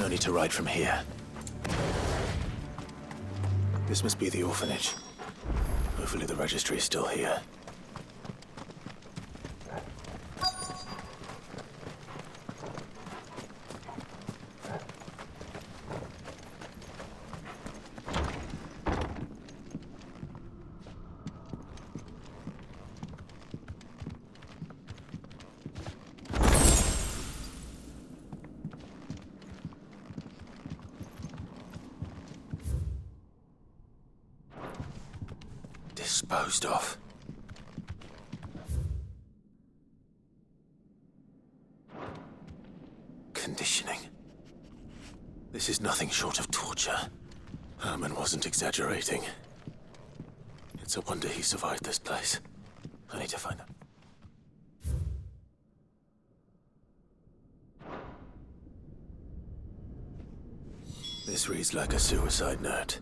journey to ride from here. This must be the orphanage. Hopefully the registry is still here. Disposed of. Conditioning. This is nothing short of torture. Herman wasn't exaggerating. It's a wonder he survived this place. I need to find out. This reads like a suicide note.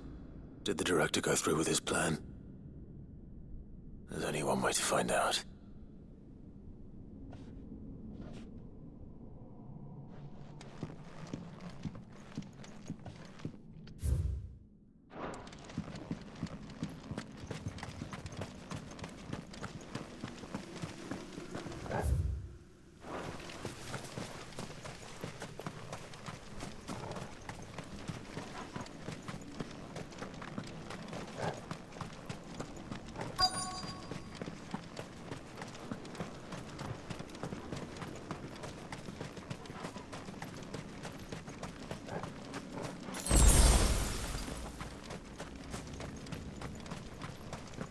Did the director go through with his plan? There's only one way to find out.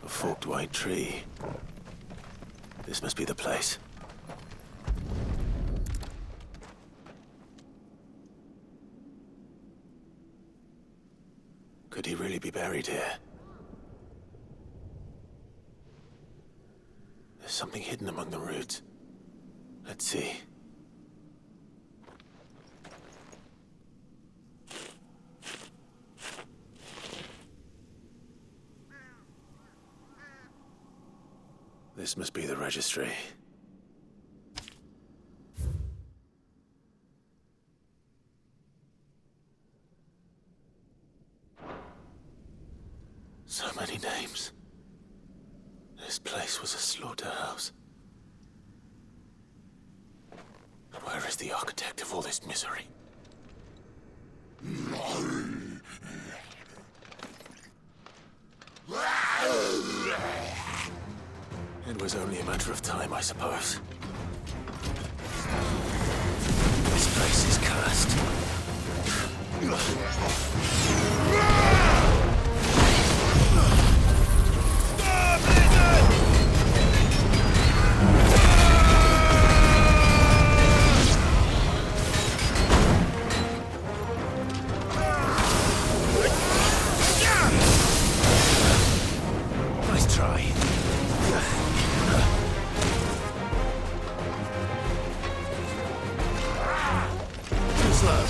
Forked white tree. This must be the place. Could he really be buried here? There's something hidden among the roots. Let's see. This must be the registry. So many names. This place was a slaughterhouse. And where is the architect of all this misery? It was only a matter of time, I suppose. This place is cursed. Nice try. Slow.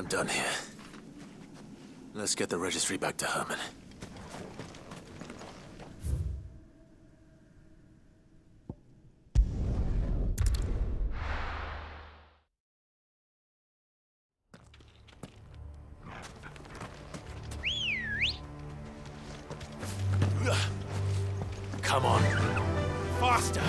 I'm done here. Let's get the registry back to Herman. Come on. Faster!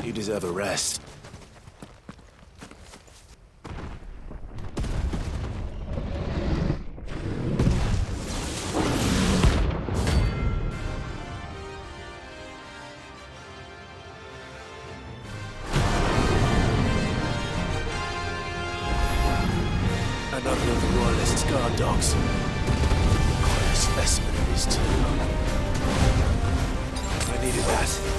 You deserve a rest. Another of the Royalist guard dogs. Quite a specimen of his too. I needed that.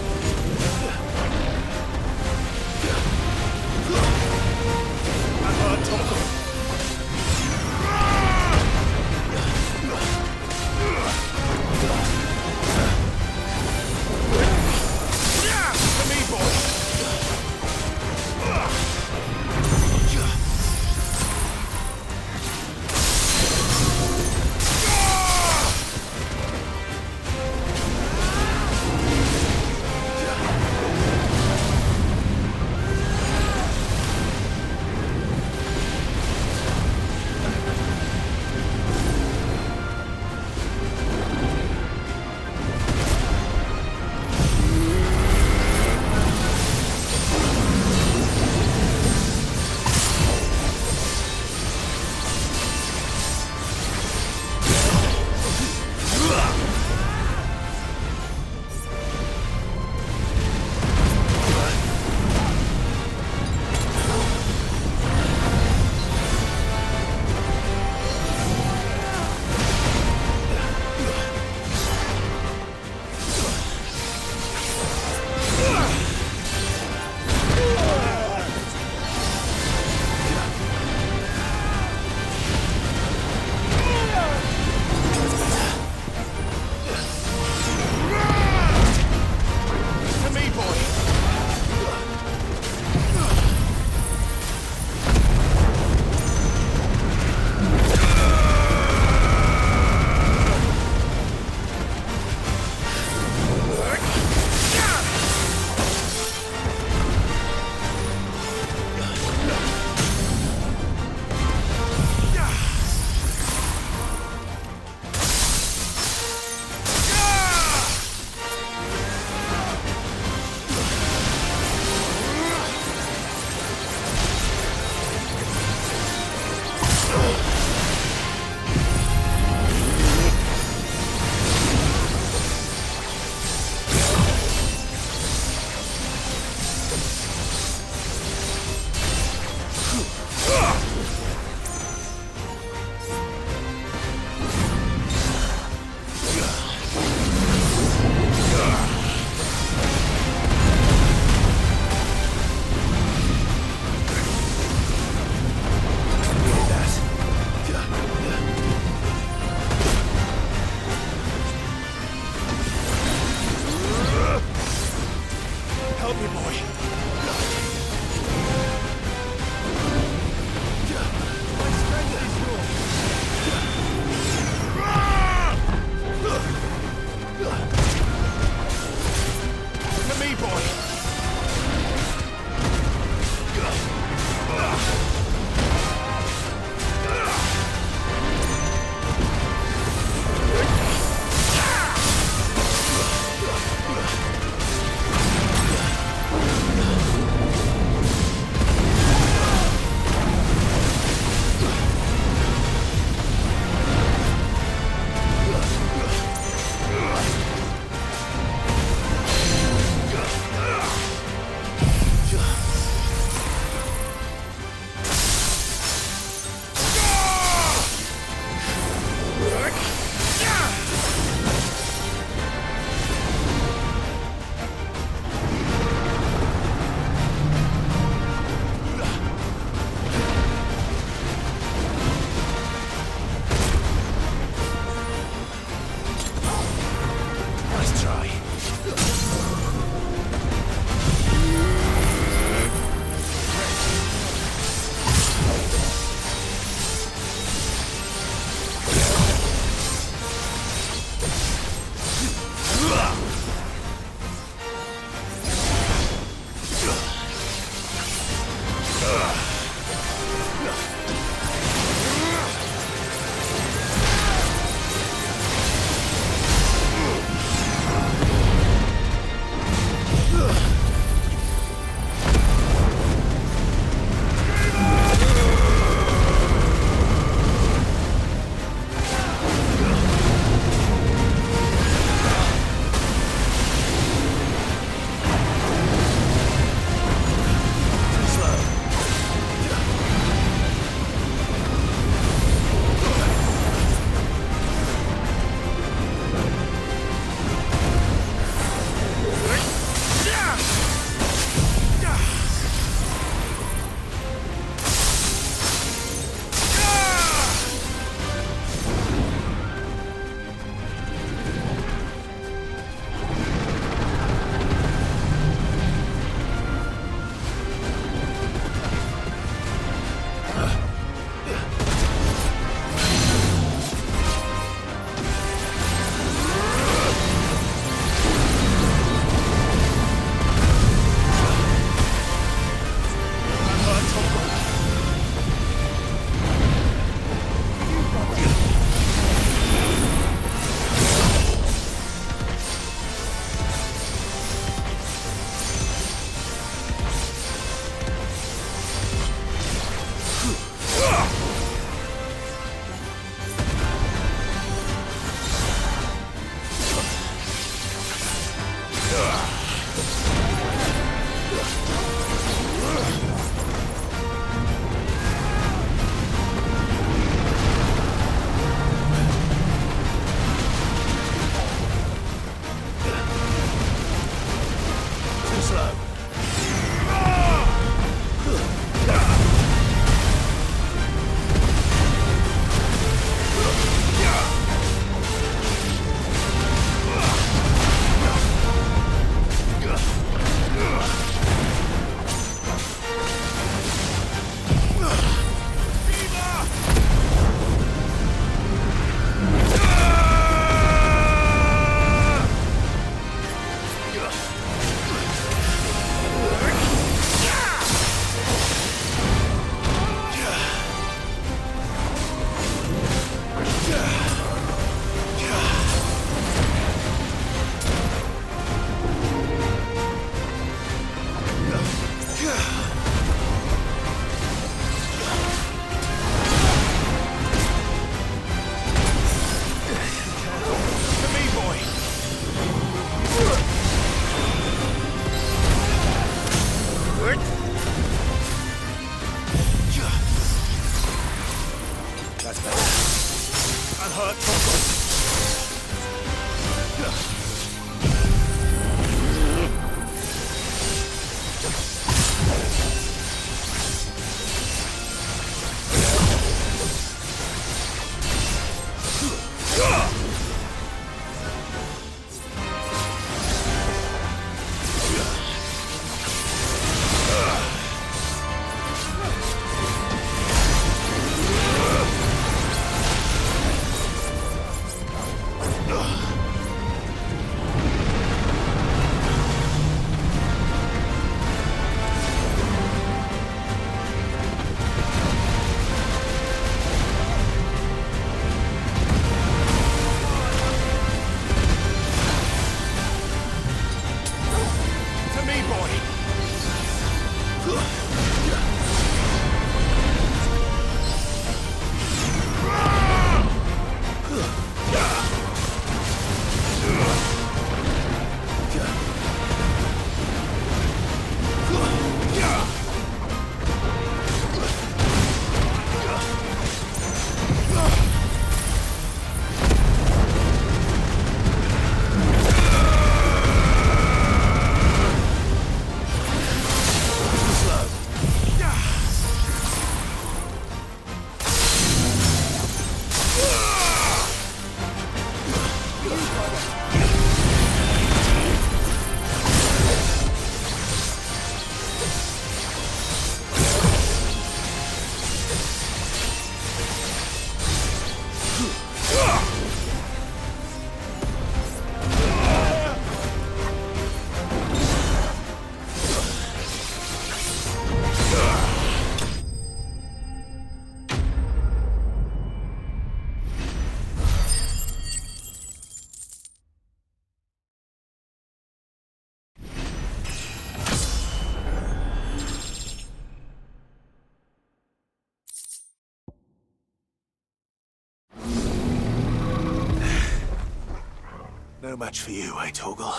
No match for you, eh, Torgal?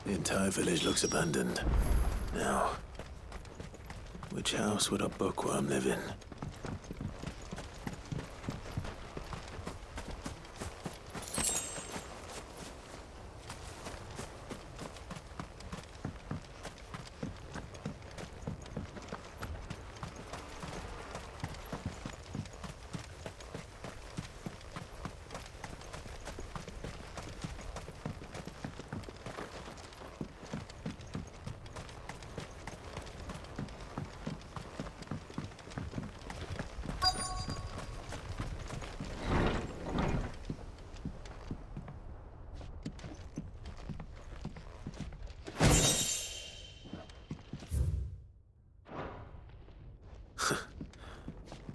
The entire village looks abandoned. Now, which house would a bookworm live in?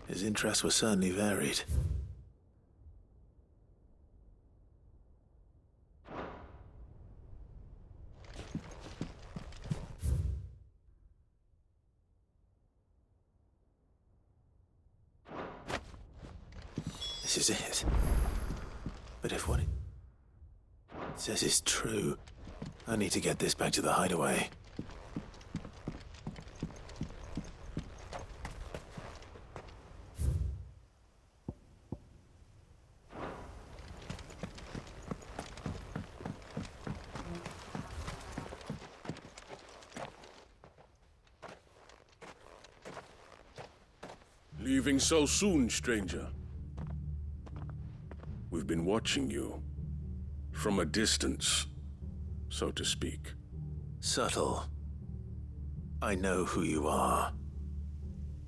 His interests were certainly varied. This is it. But if what it says is true, I need to get this back to the hideaway. Leaving so soon, stranger? We've been watching you. From a distance, so to speak. Subtle. I know who you are.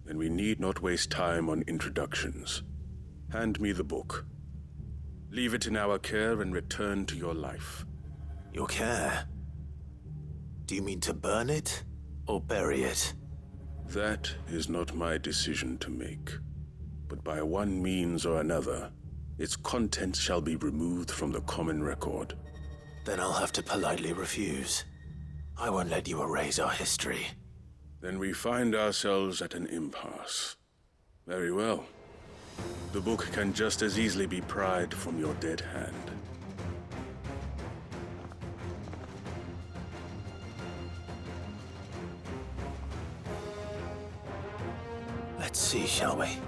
Then we need not waste time on introductions. Hand me the book. Leave it in our care and return to your life. Your care? Do you mean to burn it or bury it? That is not my decision to make. But by one means or another, its contents shall be removed from the common record. Then I'll have to politely refuse. I won't let you erase our history. Then we find ourselves at an impasse. Very well. The book can just as easily be pried from your dead hand. Let's see, shall we?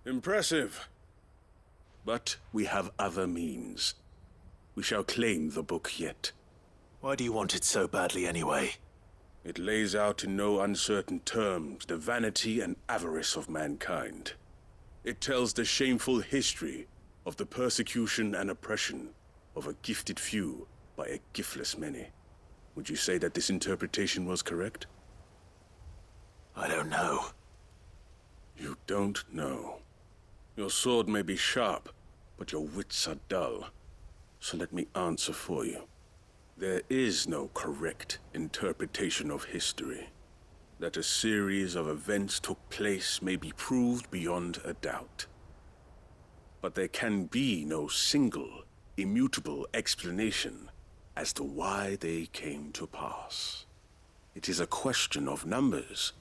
Impressive. But we have other means. We shall claim the book yet. Why do you want it so badly anyway? It lays out in no uncertain terms the vanity and avarice of mankind. It tells the shameful history of the persecution and oppression of a gifted few by a giftless many. Would you say that this interpretation was correct? I don't know. You don't know. Your sword may be sharp, but your wits are dull. So let me answer for you. There is no correct interpretation of history. That a series of events took place may be proved beyond a doubt. But there can be no single, immutable explanation as to why they came to pass. It is a question of numbers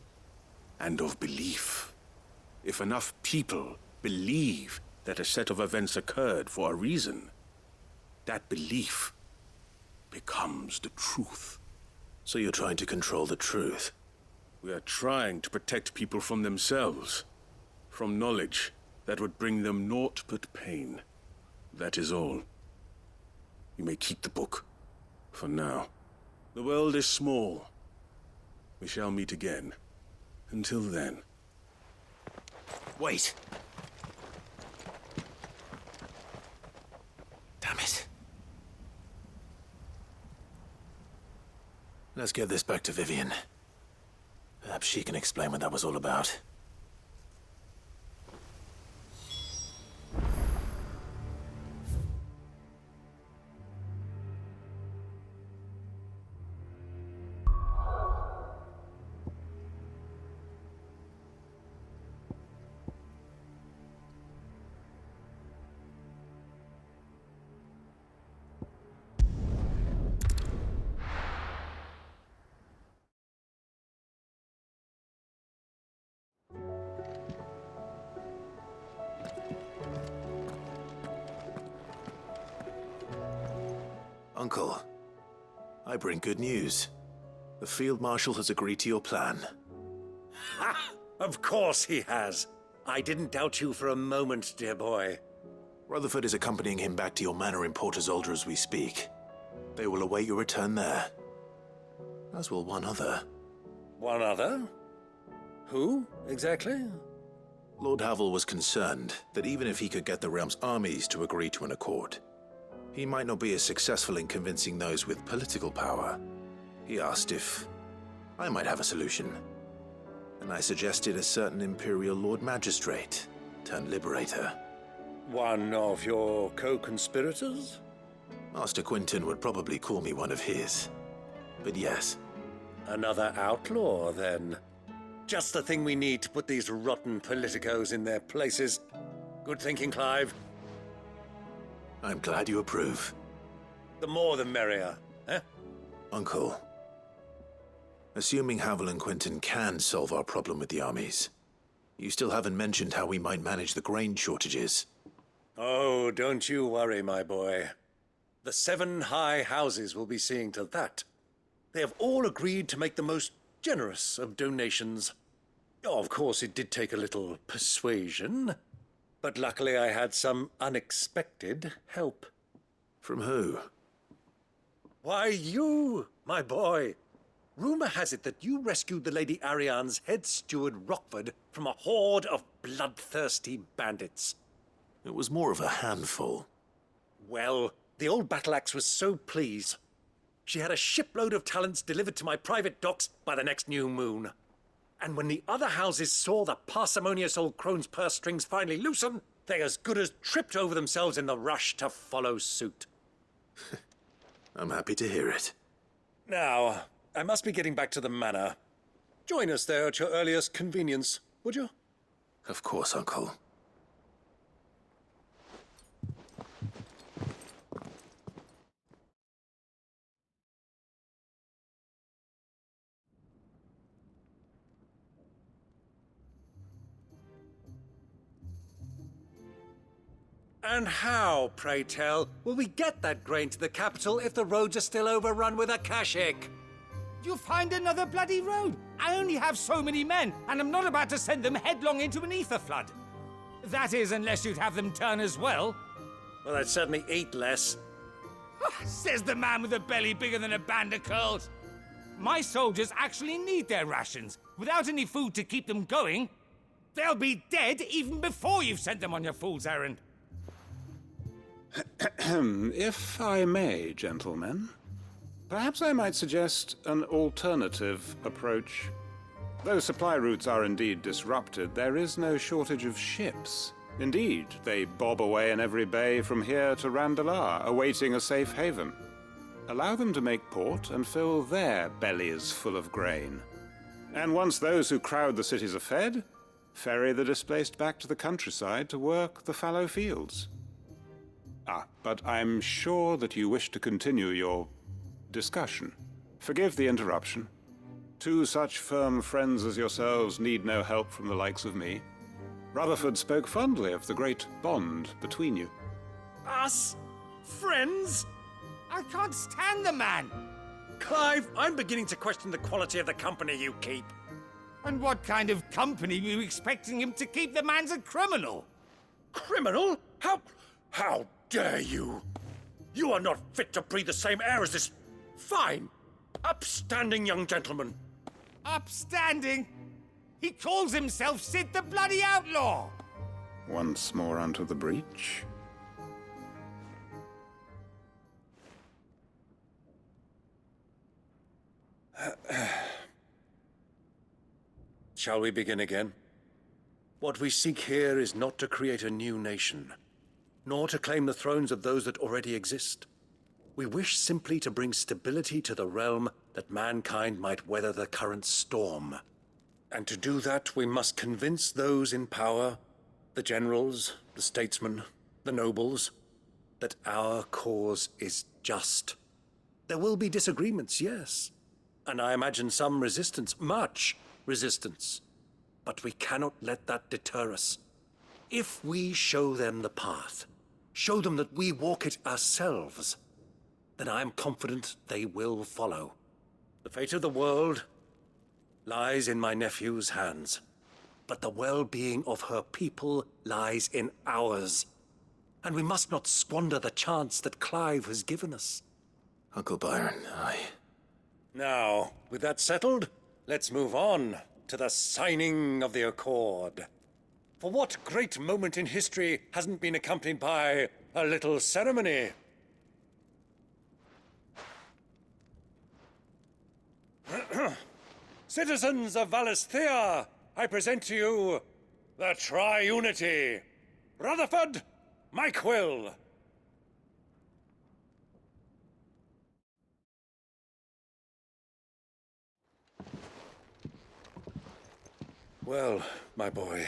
and of belief. If enough people believe that a set of events occurred for a reason, that belief becomes the truth. So you're trying to control the truth? We are trying to protect people from themselves, from knowledge that would bring them naught but pain. That is all. You may keep the book, for now. The world is small. We shall meet again. Until then. Wait! Damn it. Let's get this back to Vivian. Perhaps she can explain what that was all about. Uncle, I bring good news. The Field Marshal has agreed to your plan. Ha! Of course he has. I didn't doubt you for a moment, dear boy. Rutherford is accompanying him back to your manor in Port Isolde as we speak. They will await your return there. As will one other. One other? Who, exactly? Lord Havel was concerned that even if he could get the realm's armies to agree to an accord, he might not be as successful in convincing those with political power. He asked if I might have a solution, and I suggested a certain Imperial Lord Magistrate turned Liberator. One of your co-conspirators? Master Quinton would probably call me one of his, but yes. Another outlaw, then. Just the thing we need to put these rotten politicos in their places. Good thinking, Clive. I'm glad you approve. The more the merrier, eh? Uncle, assuming Havel and Quinton can solve our problem with the armies, you still haven't mentioned how we might manage the grain shortages. Oh, don't you worry, my boy. The 7 high houses will be seeing to that. They have all agreed to make the most generous of donations. Oh, of course, it did take a little persuasion, but luckily I had some unexpected help. From who? Why, you, my boy. Rumor has it that you rescued the Lady Ariane's head steward Rockford from a horde of bloodthirsty bandits. It was more of a handful. Well, the old battle-axe was so pleased. She had a shipload of talents delivered to my private docks by the next new moon. And when the other houses saw the parsimonious old crone's purse strings finally loosen, they as good as tripped over themselves in the rush to follow suit. I'm happy to hear it. Now, I must be getting back to the manor. Join us there at your earliest convenience, would you? Of course, Uncle. And how, pray tell, will we get that grain to the capital if the roads are still overrun with akashic? You'll find another bloody road. I only have so many men, and I'm not about to send them headlong into an ether flood. That is, unless you'd have them turn as well. Well, I'd certainly eat less. Says the man with a belly bigger than a band of curls. My soldiers actually need their rations. Without any food to keep them going, they'll be dead even before you've sent them on your fool's errand. If I may, gentlemen, perhaps I might suggest an alternative approach. Though supply routes are indeed disrupted, there is no shortage of ships. Indeed, they bob away in every bay from here to Randalar, awaiting a safe haven. Allow them to make port and fill their bellies full of grain. And once those who crowd the cities are fed, ferry the displaced back to the countryside to work the fallow fields. But I'm sure that you wish to continue your discussion. Forgive the interruption. Two such firm friends as yourselves need no help from the likes of me. Rutherford spoke fondly of the great bond between you. Us? Friends? I can't stand the man! Clive, I'm beginning to question the quality of the company you keep. And what kind of company were you expecting him to keep? The man's a criminal! Criminal? How dare you? You are not fit to breathe the same air as this fine, upstanding young gentleman. Upstanding? He calls himself Sid the Bloody Outlaw! Once more onto the breach. Shall we begin again? What we seek here is not to create a new nation, nor to claim the thrones of those that already exist. We wish simply to bring stability to the realm that mankind might weather the current storm. And to do that, we must convince those in power, the generals, the statesmen, the nobles, that our cause is just. There will be disagreements, yes. And I imagine some resistance, much resistance. But we cannot let that deter us. If we show them the path, show them that we walk it ourselves, then I am confident they will follow. The fate of the world lies in my nephew's hands, but the well-being of her people lies in ours. And we must not squander the chance that Clive has given us. Uncle Byron, Now, with that settled, let's move on to the signing of the Accord. For what great moment in history hasn't been accompanied by a little ceremony? Citizens of Valisthea, I present to you the Triunity. Rutherford, Mike Will. Well, my boy,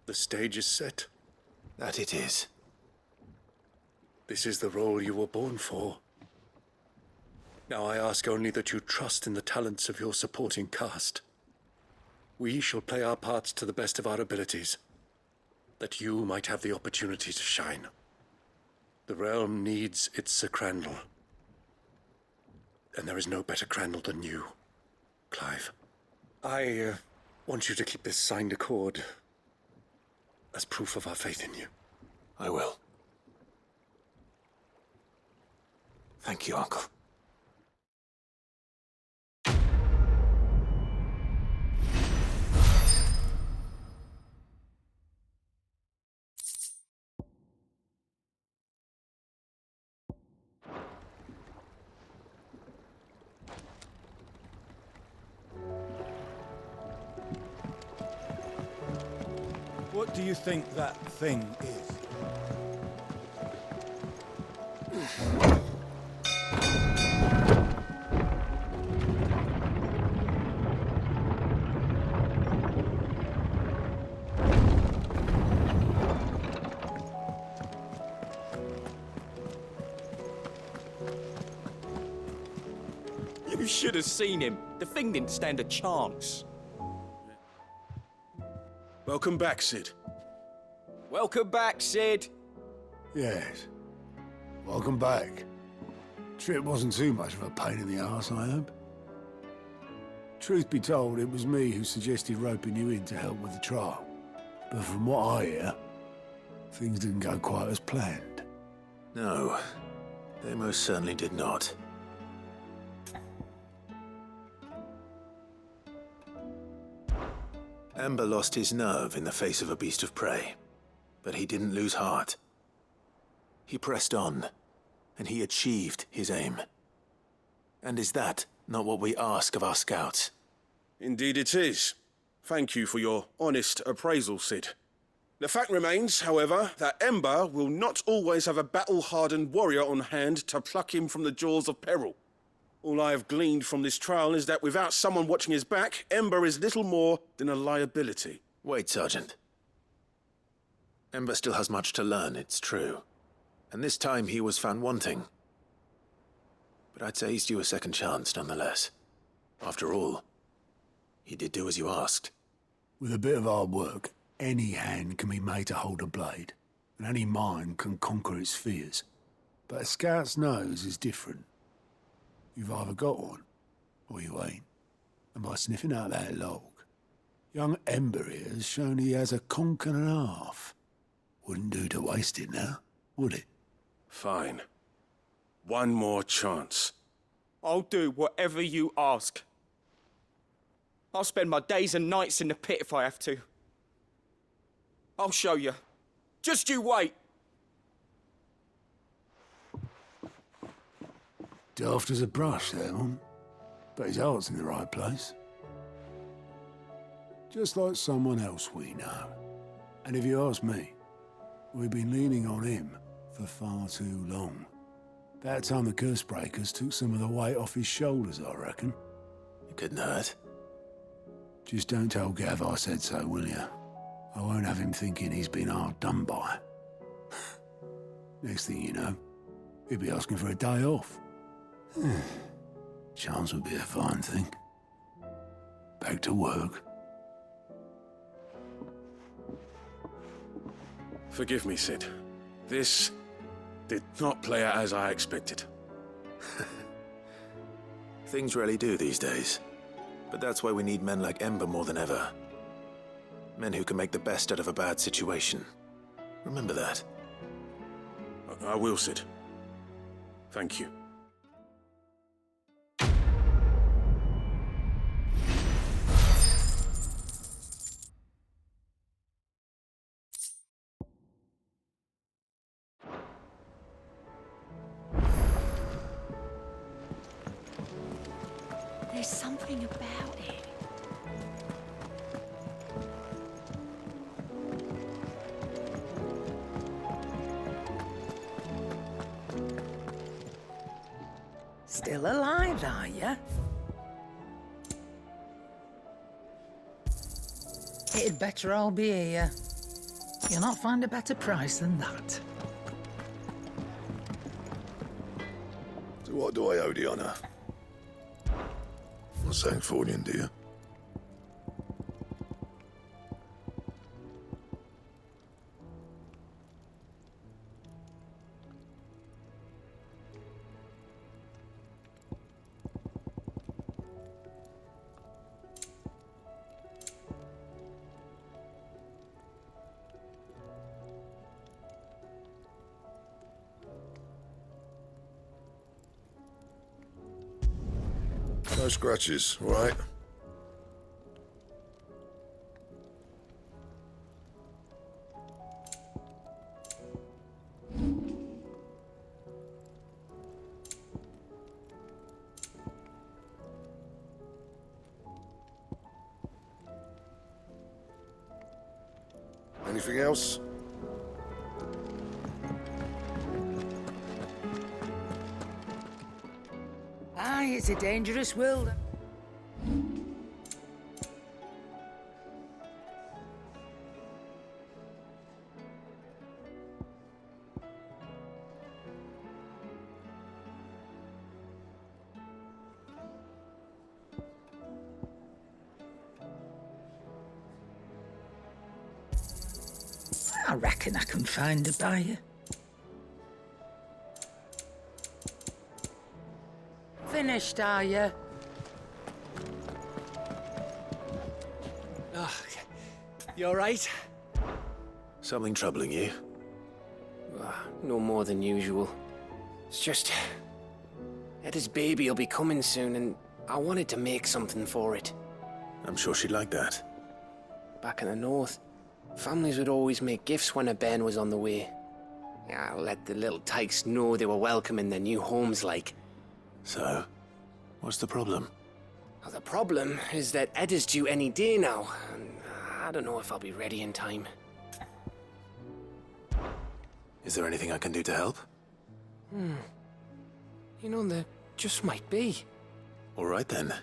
the stage is set. that it is. This is the role you were born for. Now I ask only that you trust in the talents of your supporting cast. We shall play our parts to the best of our abilities, that you might have the opportunity to shine. The realm needs its Sir Crandall. And there is no better Crandall than you, Clive. I want you to keep this signed accord as proof of our faith in you. I will. Thank you, Uncle. What do you think that thing is? You should have seen him. The thing didn't stand a chance. Welcome back, Sid. Welcome back, Sid. Yes. Welcome back. Trip wasn't too much of a pain in the arse, I hope. Truth be told, it was me who suggested roping you in to help with the trial. But from what I hear, things didn't go quite as planned. No, they most certainly did not. Ember lost his nerve in the face of a beast of prey, but he didn't lose heart. He pressed on, and he achieved his aim. And is that not what we ask of our scouts? Indeed it is. Thank you for your honest appraisal, Sid. The fact remains, however, that Ember will not always have a battle-hardened warrior on hand to pluck him from the jaws of peril. All I have gleaned from this trial is that without someone watching his back, Ember is little more than a liability. Wait, Sergeant. Ember still has much to learn, it's true. And this time he was found wanting. But I'd say he's due a second chance, nonetheless. After all, he did do as you asked. With a bit of hard work, any hand can be made to hold a blade, and any mind can conquer its fears. But a scout's nose is different. You've either got one, or you ain't. And by sniffing out that log, young Ember here has shown he has a conch and a half. Wouldn't do to waste it now, would it? Fine. One more chance. I'll do whatever you ask. I'll spend my days and nights in the pit if I have to. I'll show you. Just you wait. Daft as a brush, that one. But his heart's in the right place. Just like someone else we know. And if you ask me, we've been leaning on him for far too long. That time the curse breakers took some of the weight off his shoulders, I reckon. It couldn't hurt. Just don't tell Gav I said so, will you? I won't have him thinking he's been hard done by. Next thing you know, he'll be asking for a day off. Chance would be a fine thing. Back to work. Forgive me, Sid. This did not play out as I expected. Things rarely do these days. But that's why we need men like Ember more than ever. Men who can make the best out of a bad situation. Remember that. I will, Sid. Thank you. There's something about it. Still alive, are you? It'd better all be here. You'll not find a better price than that. So what do I owe the honour? Not saying Fordian, do you? No scratches, all right? Anything else? Aye, it's a dangerous world. I reckon I can find a buyer. Finished, are you? Oh, you all right? Something troubling you? No more than usual. It's just... Eda's baby will be coming soon, and I wanted to make something for it. I'm sure she'd like that. back in the north. Families would always make gifts when a bairn was on the way. Yeah, let the little tykes know they were welcome in their new homes, like. So, what's the problem? Well, the problem is that Ed is due any day now, and I don't know if I'll be ready in time. Is there anything I can do to help? You know, there just might be. All right then.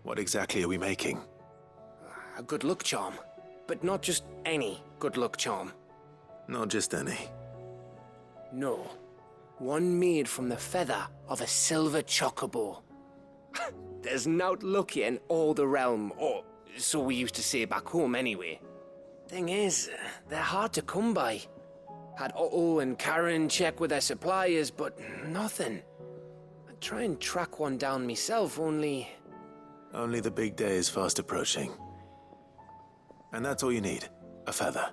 What exactly are we making? A good luck charm. But not just any good luck charm. Not just any. No. One made from the feather of a silver chocobo. There's nowt luckier in all the realm, or so we used to say back home anyway. Thing is, they're hard to come by. Had Otto and Karen check with their suppliers, but nothing. I'd try and track one down myself, only... Only the big day is fast approaching. And that's all you need, a feather.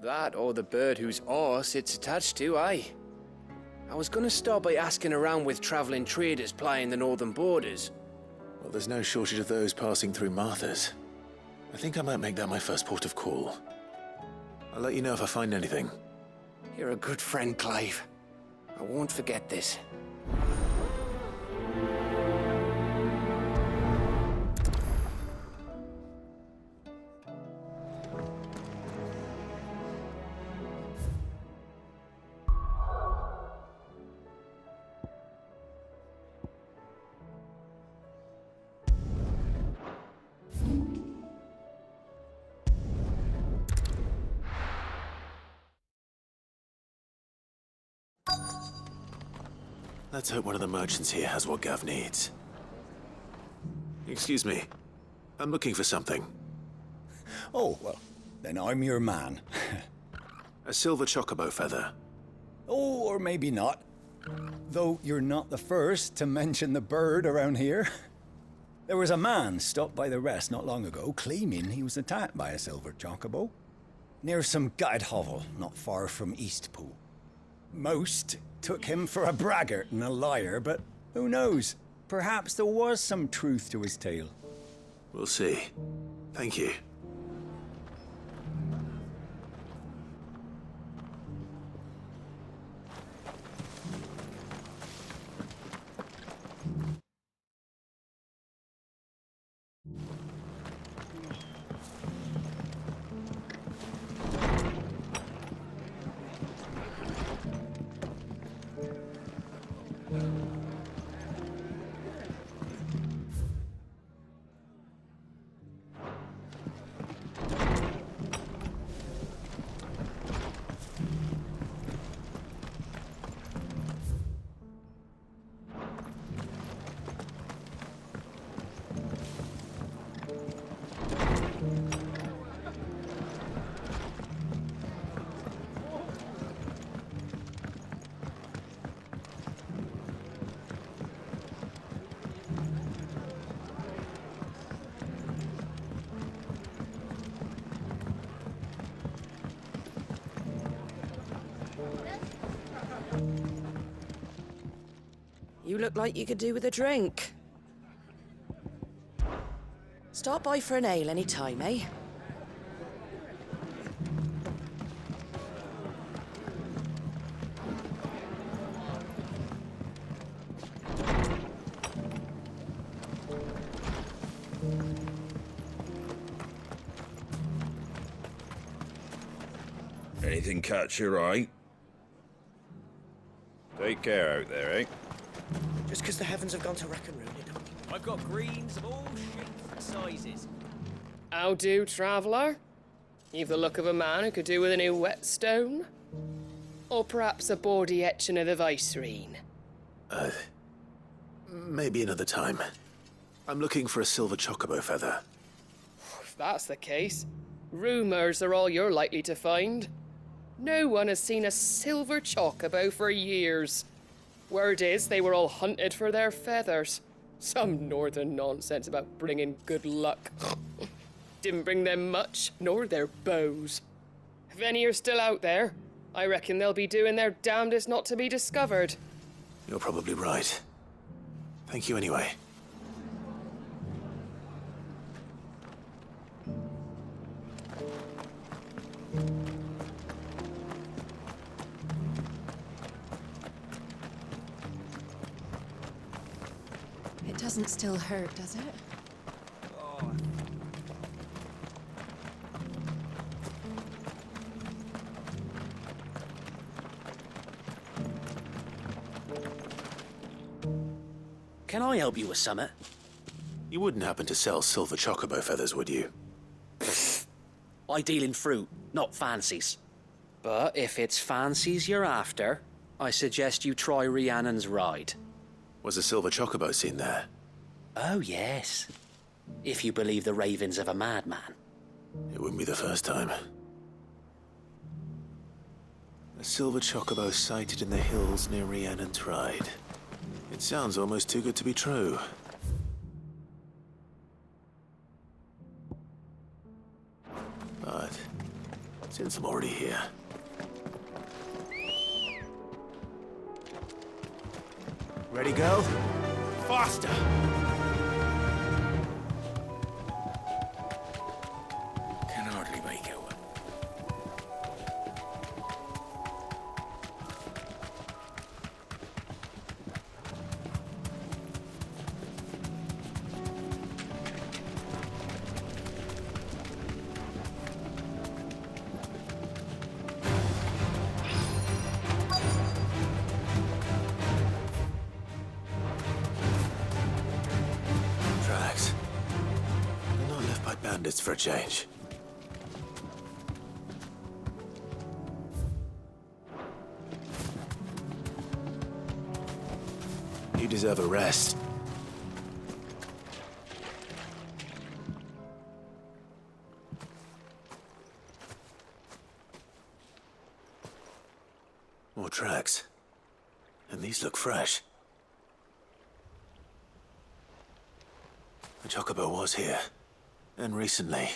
That or the bird whose horse it's attached to, aye. I was gonna start by asking around with traveling traders plying the northern borders. Well, there's no shortage of those passing through Martha's. I think I might make that my first port of call. I'll let you know if I find anything. You're a good friend, Clive. I won't forget this. Let's hope one of the merchants here has what Gav needs. Excuse me. I'm looking for something. Oh, well, then I'm your man. A silver chocobo feather. Oh, or maybe not. Though you're not the first to mention the bird around here. There was a man stopped by the rest not long ago claiming he was attacked by a silver chocobo. Near some gutted hovel not far from Eastpool. Most took him for a braggart and a liar, but who knows? Perhaps there was some truth to his tale. We'll see. Thank you. You look like you could do with a drink. Stop by for an ale any time, eh? Anything catch your eye? Take care out there, eh? Just because the heavens have gone to wreck and ruin it, don't mean... I've got greens of all shapes and sizes. How do, traveller? You've the look of a man who could do with a new whetstone. Or perhaps a bawdy etching of the Vicerine. Maybe another time. I'm looking for a silver chocobo feather. If that's the case, rumours are all you're likely to find. No one has seen a silver chocobo for years. Word is they were all hunted for their feathers. Some northern nonsense about bringing good luck. Didn't bring them much, nor their bows. If any are still out there, I reckon they'll be doing their damnedest not to be discovered. You're probably right. Thank you anyway. Doesn't still hurt, does it? Can I help you with something? You wouldn't happen to sell silver chocobo feathers, would you? I deal in fruit, not fancies. But if it's fancies you're after, I suggest you try Rhiannon's ride. Was a silver chocobo seen there? Oh, yes. If you believe the ravings of a madman. It wouldn't be the first time. A silver chocobo sighted in the hills near Rhiannon's Ride. It sounds almost too good to be true. But since I'm already here... Ready, go? Faster! Can hardly make out. Tracks. They're not left by bandits for a change. You deserve a rest. More tracks. And these look fresh. The chocobo was here. And recently.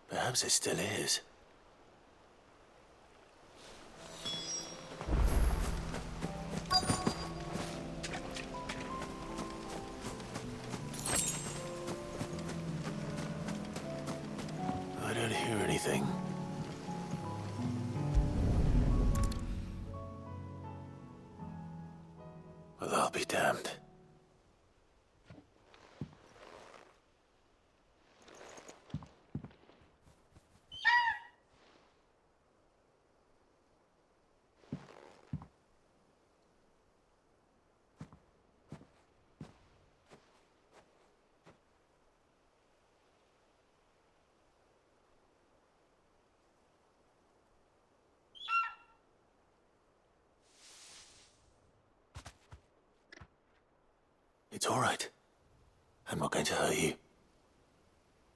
Perhaps it still is. I don't hear anything. Well, I'll be damned. It's all right. I'm not going to hurt you.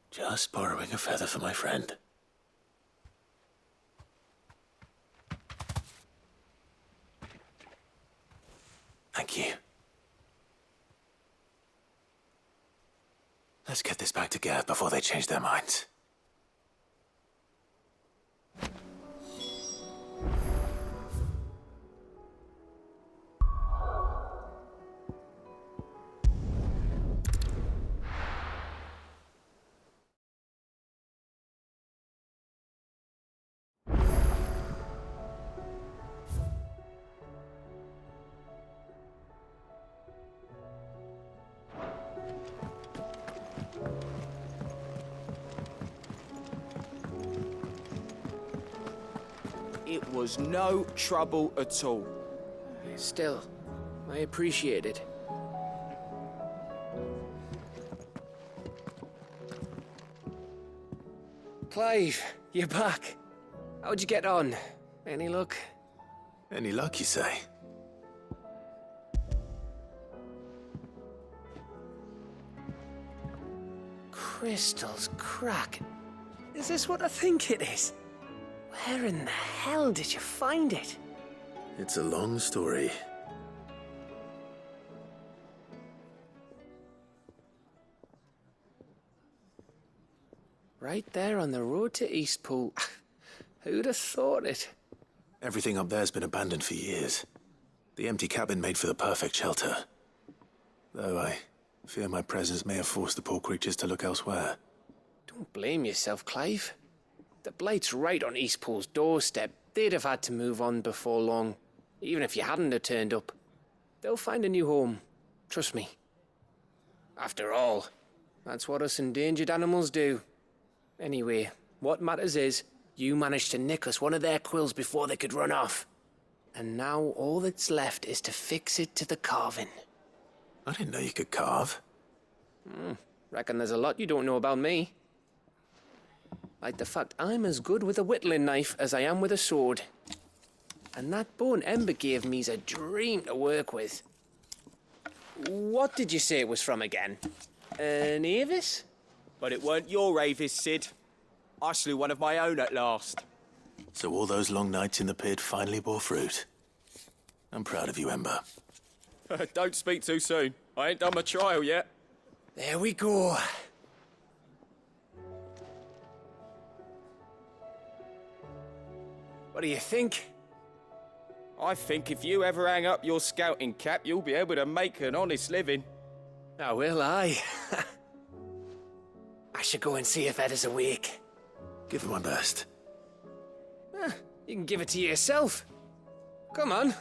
Just borrowing a feather for my friend. Thank you. Let's get this back to Gav before they change their minds. It was no trouble at all. Still, I appreciate it. Clive, you're back. How'd you get on? Any luck? Any luck, you say? Crystals crack. Is this what I think it is? Where in the hell did you find it? It's a long story. Right there on the road to Eastpool. Who'd have thought it? Everything up there's been abandoned for years. The empty cabin made for the perfect shelter. Though I fear my presence may have forced the poor creatures to look elsewhere. Don't blame yourself, Clive. The Blight's right on Eastpool's doorstep. They'd have had to move on before long, even if you hadn't have turned up. They'll find a new home. Trust me. After all, that's what us endangered animals do. Anyway, what matters is, you managed to nick us one of their quills before they could run off. And now all that's left is to fix it to the carving. I didn't know you could carve. Reckon there's a lot you don't know about me. Like the fact I'm as good with a whittling knife as I am with a sword. And that bone Ember gave me's a dream to work with. What did you say it was from again? An Avis? But it weren't your Avis, Sid. I slew one of my own at last. So all those long nights in the pit finally bore fruit. I'm proud of you, Ember. Don't speak too soon. I ain't done my trial yet. There we go. What do you think? I think if you ever hang up your scouting cap, you'll be able to make an honest living. Oh, will I? I should go and see if Ed is awake. Give it my best. You can give it to yourself. Come on.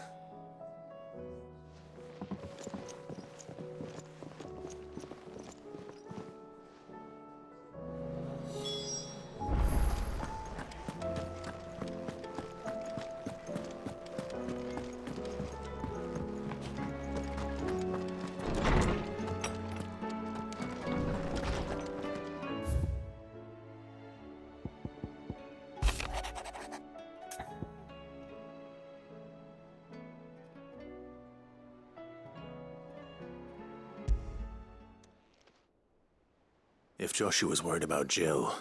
If Joshua's worried about Jill,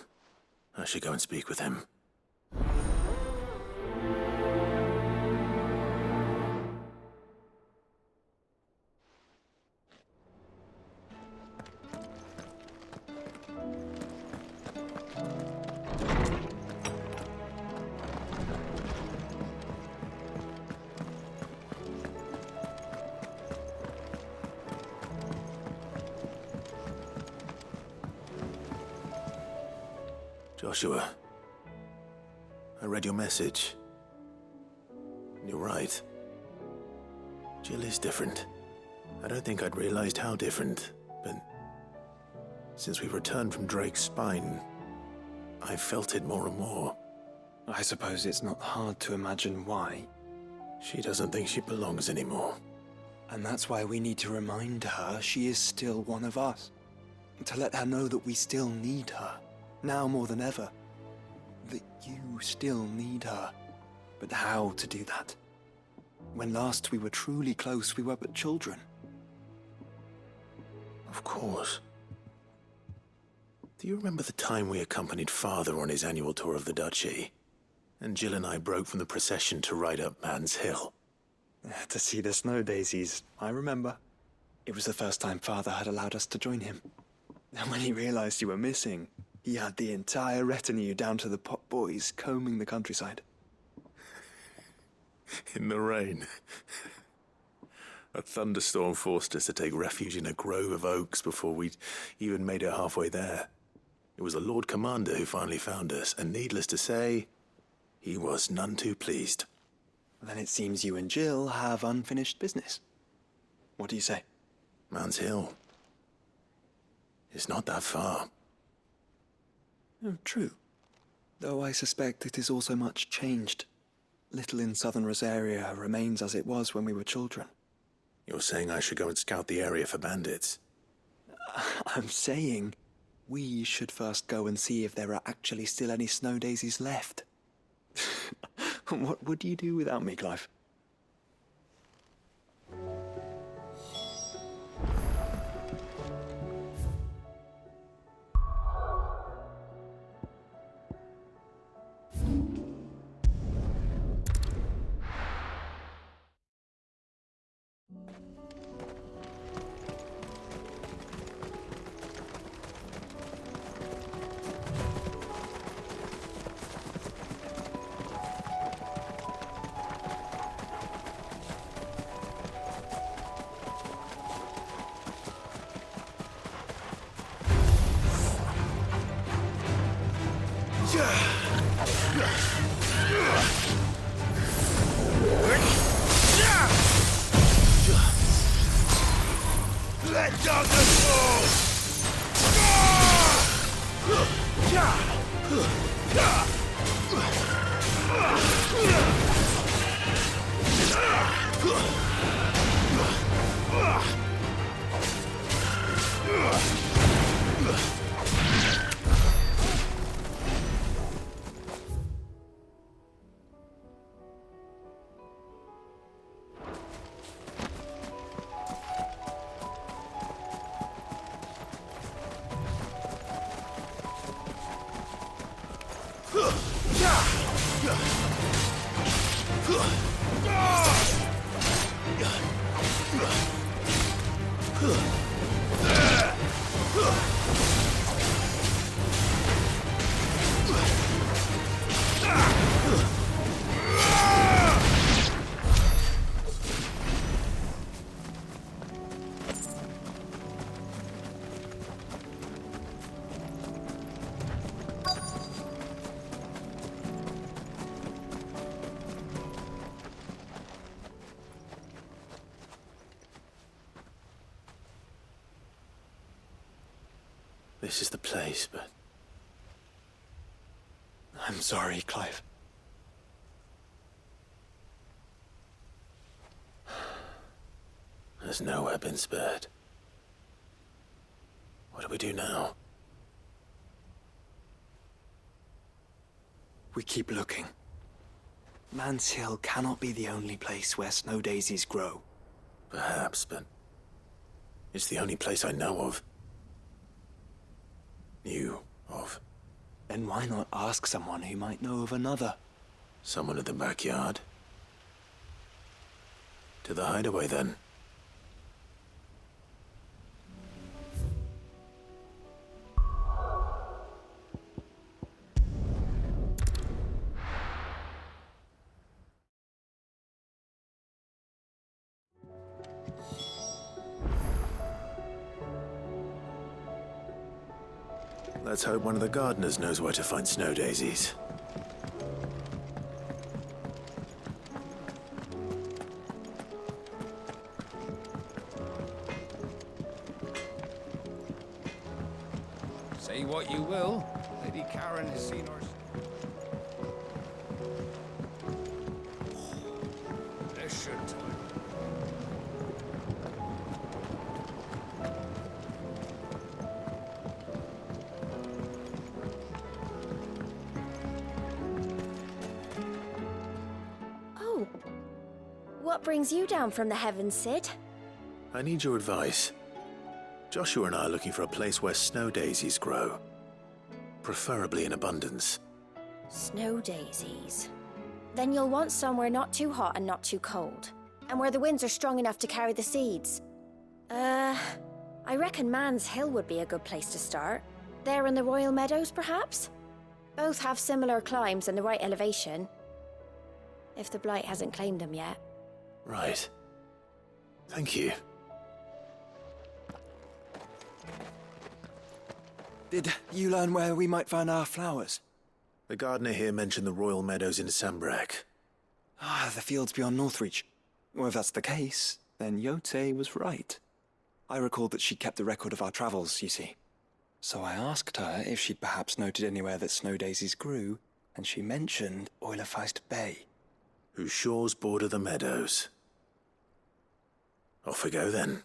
I should go and speak with him. Joshua, I read your message. You're right. Jill is different. I don't think I'd realized how different, but since we returned from Drake's spine, I've felt it more and more. I suppose it's not hard to imagine why. She doesn't think she belongs anymore. And that's why we need to remind her she is still one of us. To let her know that we still need her. Now more than ever. That you still need her. But how to do that? When last we were truly close, we were but children. Of course. Do you remember the time we accompanied Father on his annual tour of the Duchy? And Jill and I broke from the procession to ride up Man's Hill. To see the snow daisies, I remember. It was the first time Father had allowed us to join him. And when he realized you were missing, he had the entire retinue down to the pot boys combing the countryside. In the rain. A thunderstorm forced us to take refuge in a grove of oaks before we'd even made it halfway there. It was the Lord Commander who finally found us, and needless to say, he was none too pleased. Then it seems you and Jill have unfinished business. What do you say? Man's Hill. It's not that far. Oh, true. Though I suspect it is also much changed. Little in southern Rosaria remains as it was when we were children. You're saying I should go and scout the area for bandits? I'm saying we should first go and see if there are actually still any snow daisies left. What would you do without me, Clive? Let down the sword! This is the place, but... I'm sorry, Clive. There's nowhere been spared. What do we do now? We keep looking. Man's Hill cannot be the only place where snow daisies grow. Perhaps, but... it's the only place I know of. Knew of. Then why not ask someone who might know of another? Someone in the backyard? To the hideaway, then. Let's hope one of the gardeners knows where to find snow daisies. Say what you will, Lady Karen has seen her... Bless your time. What brings you down from the heavens, Sid? I need your advice. Joshua and I are looking for a place where snow daisies grow. Preferably in abundance. Snow daisies. Then you'll want somewhere not too hot and not too cold. And where the winds are strong enough to carry the seeds. I reckon Man's Hill would be a good place to start. There in the Royal Meadows, perhaps? Both have similar climbs and the right elevation. If the Blight hasn't claimed them yet. Right. Thank you. Did you learn where we might find our flowers? The gardener here mentioned the Royal Meadows in Sambrek. Ah, the fields beyond Northreach. Well, if that's the case, then Yote was right. I recalled that she kept the record of our travels, you see. So I asked her if she'd perhaps noted anywhere that snow daisies grew, and she mentioned Oilafeist Bay. Whose shores border the meadows. Off we go then.